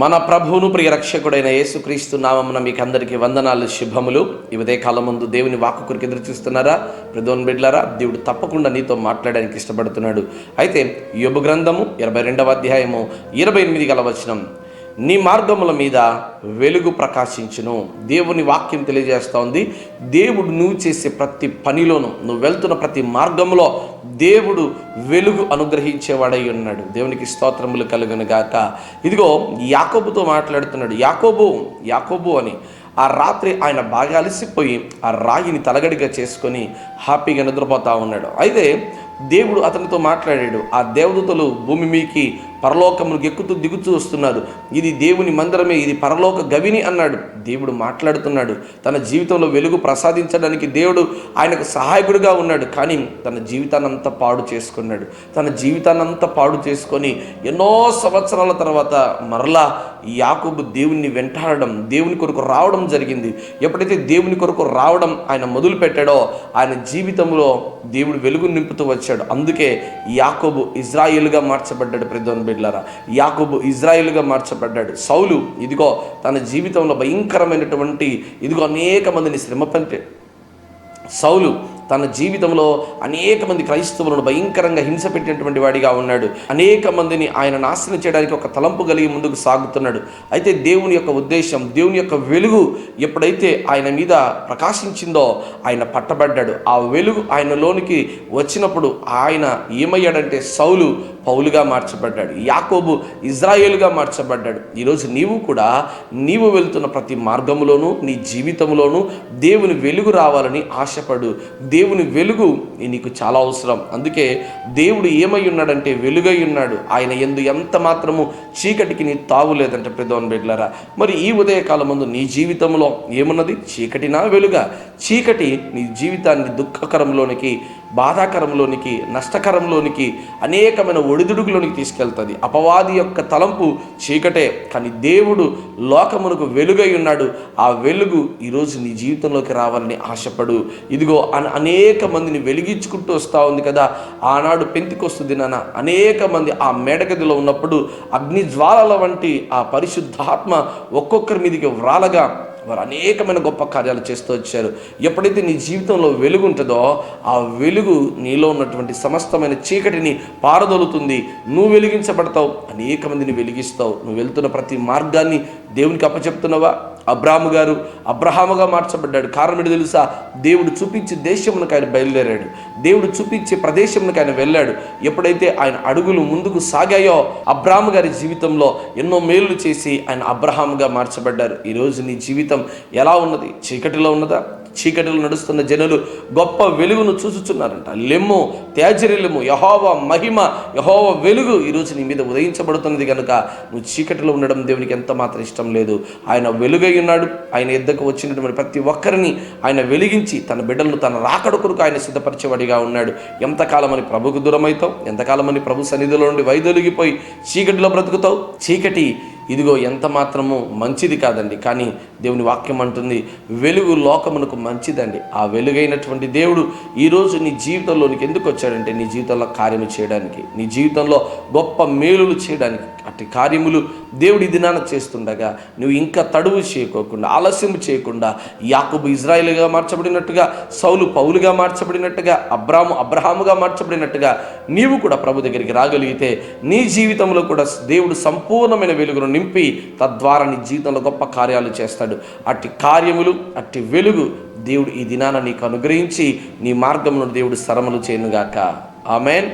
మన ప్రభువును ప్రియ రక్షకుడైన యేసుక్రీస్తు నామమున మీకు అందరికీ వందనాలు, శుభములు. ఈ ఉదయకాలం ముందు దేవుని వాక్కు కొరకు ఎదురు చూస్తున్నారా? ప్రదోన్ బిడ్లారా, దేవుడు తప్పకుండా నీతో మాట్లాడడానికి ఇష్టపడుతున్నాడు. అయితే యోబు గ్రంథము 22వ అధ్యాయము 28 వచనం, నీ మార్గముల మీద వెలుగు ప్రకాశించును. దేవుని వాక్యం తెలియజేస్తూ ఉంది, దేవుడు నువ్వు చేసే ప్రతి పనిలోనూ, నువ్వు వెళ్తున్న ప్రతి మార్గంలో దేవుడు వెలుగు అనుగ్రహించేవాడై ఉన్నాడు. దేవునికి స్తోత్రములు కలుగును గాక. ఇదిగో యాకోబుతో మాట్లాడుతున్నాడు. యాకోబు అని. ఆ రాత్రి ఆయన బాగా అలసిపోయి ఆ రాగిని తలగడిగా చేసుకొని హ్యాపీగా నిద్రపోతూ ఉన్నాడు. అయితే దేవుడు అతనితో మాట్లాడాడు. ఆ దేవదూతలు భూమి మీకి పరలోకములకు ఎక్కుతూ దిగుతూ వస్తున్నారు. ఇది దేవుని మందిరమే, ఇది పరలోక గవిని అన్నాడు. దేవుడు మాట్లాడుతున్నాడు. తన జీవితంలో వెలుగు ప్రసాదించడానికి దేవుడు ఆయనకు సహాయకుడిగా ఉన్నాడు. కానీ తన జీవితాన్నంతా పాడు చేసుకున్నాడు. తన జీవితాన్నంతా పాడు చేసుకొని ఎన్నో సంవత్సరాల తర్వాత మరలా యాకోబు దేవుణ్ణి వెంటాడడం, దేవుని కొరకు రావడం జరిగింది. ఎప్పుడైతే దేవుని కొరకు రావడం ఆయన మొదలు పెట్టాడో ఆయన జీవితంలో దేవుడు వెలుగు నింపుతూ వచ్చాడు. అందుకే యాకోబు ఇజ్రాయేలుగా మార్చబడ్డాడు. ప్రదోన్ బిడ్లారా, యాకోబు ఇజ్రాయేలుగా మార్చబడ్డాడు. సౌలు ఇదిగో తన జీవితంలో భయంకరమైనటువంటి అనేక మందిని సౌలు తన జీవితంలో అనేక మంది క్రైస్తవులను భయంకరంగా హింస పెట్టినటువంటి వాడిగా ఉన్నాడు. అనేక మందిని ఆయన నాశనం చేయడానికి ఒక తలంపు కలిగి ముందుకు సాగుతున్నాడు. అయితే దేవుని యొక్క ఉద్దేశం, దేవుని యొక్క వెలుగు ఎప్పుడైతే ఆయన మీద ప్రకాశించిందో ఆయన పట్టబడ్డాడు. ఆ వెలుగు ఆయనలోనికి వచ్చినప్పుడు ఆయన ఏమయ్యాడంటే సౌలు పౌలుగా మార్చబడ్డాడు, యాకోబు ఇజ్రాయేలుగా మార్చబడ్డాడు. ఈరోజు నీవు వెళ్తున్న ప్రతి మార్గంలోనూ, నీ జీవితంలోనూ దేవుని వెలుగు రావాలని ఆశపడు. దేవుని వెలుగు నీకు చాలా అవసరం. అందుకే దేవుడు ఏమై ఉన్నాడంటే వెలుగై ఉన్నాడు. ఆయన యందు ఎంత మాత్రము చీకటికి నీ తావు లేదంటే ప్రదోన్ బిడ్లారా. మరి ఈ ఉదయకాలం ముందు నీ జీవితంలో ఏమున్నది? చీకటినా వెలుగా? చీకటి నీ జీవితాన్ని దుఃఖకరంలోనికి, బాధాకరంలోనికి, నష్టకరంలోనికి, అనేకమైన ఒడిదుడుకులోనికి తీసుకెళ్తుంది. అపవాది యొక్క తలంపు చీకటే, కానీ దేవుడు లోకమునకు వెలుగై ఉన్నాడు. ఆ వెలుగు ఈరోజు నీ జీవితంలోకి రావాలని ఆశపడు. ఇదిగో అనేక మందిని వెలిగించుకుంటూ వస్తూ ఉంది కదా. ఆనాడు పెంతెకొస్తు దినాన అనేక మంది ఆ మేడగదిలో ఉన్నప్పుడు అగ్ని జ్వాలల వంటి ఆ పరిశుద్ధాత్మ ఒక్కొక్కరి మీదకి వ్రాలగా వారు అనేకమైన గొప్ప కార్యాలు చేస్తూ వచ్చారు. ఎప్పుడైతే నీ జీవితంలో వెలుగు ఉంటుందో ఆ వెలుగు నీలో ఉన్నటువంటి సమస్తమైన చీకటిని పారదోలుతుంది. నువ్వు వెలిగించబడతావు, అనేక మందిని వెలిగిస్తావు. నువ్వు వెళ్తున్న ప్రతి మార్గాన్ని దేవునికి అప్పచెప్తున్నావా? అబ్రహాముగా మార్చబడ్డాడు. కారణం ఏంటి తెలుసా? దేవుడు చూపించే దేశమునకు ఆయన బయలుదేరాడు. దేవుడు చూపించే ప్రదేశమునకు ఆయన వెళ్ళాడు. ఎప్పుడైతే ఆయన అడుగులు ముందుకు సాగాయో అబ్రాహాము గారి జీవితంలో ఎన్నో మేలు చేసి ఆయన అబ్రహాముగా మార్చబడ్డారు. ఈరోజు నీ జీవితం ఎలా ఉన్నది? చీకటిలో ఉన్నదా? చీకటిలో నడుస్తున్న జనులు గొప్ప వెలుగును చూచుచున్నారంట. లెమ్ము, తేజరిల్లుము, యెహోవా మహిమ, యెహోవా వెలుగు ఈరోజు నీ మీద ఉదయించబడుతున్నది కనుక నువ్వు చీకటిలో ఉండడం దేవునికి ఎంత మాత్రం ఇష్టం లేదు. ఆయన వెలుగై ఉన్నాడు. ఆయన ఎద్దకు వచ్చినటువంటి ప్రతి ఒక్కరిని ఆయన వెలిగించి తన బిడ్డలను తన రాకడ కొరకు ఆయన సిద్ధపరిచేవాడిగా ఉన్నాడు. ఎంతకాలమని ప్రభుకు దూరమవుతావు? ఎంతకాలమని ప్రభు సన్నిధిలో నుండి వైదొలిగిపోయి చీకటిలో బ్రతుకుతావు? చీకటి ఇదిగో ఎంత మాత్రము మంచిది కాదండి. కానీ దేవుని వాక్యం అంటుంది వెలుగు లోకమునకు మంచిదండి. ఆ వెలుగైనటువంటి దేవుడు ఈరోజు నీ జీవితంలోనికి ఎందుకు వచ్చాడంటే నీ జీవితంలో కార్యము చేయడానికి, నీ జీవితంలో గొప్ప మేలులు చేయడానికి. అట్టి కార్యములు దేవుడి దినాన చేస్తుండగా నువ్వు ఇంకా తడువు చేయకోకుండా, ఆలస్యం చేయకుండా యాకోబు ఇజ్రాయేలుగా మార్చబడినట్టుగా, సౌలు పౌలుగా మార్చబడినట్టుగా, అబ్రహాముగా మార్చబడినట్టుగా నీవు కూడా ప్రభు దగ్గరికి రాగలిగితే నీ జీవితంలో కూడా దేవుడు సంపూర్ణమైన వెలుగును నింపి తద్వారా నీ జీవితంలో గొప్ప కార్యాలు చేస్తాడు. అట్టి కార్యములు, అట్టి వెలుగు దేవుడు ఈ దినాన నీకు అనుగ్రహించి నీ మార్గంలో దేవుడు సరములు చేయనుగాక. ఆమేన్.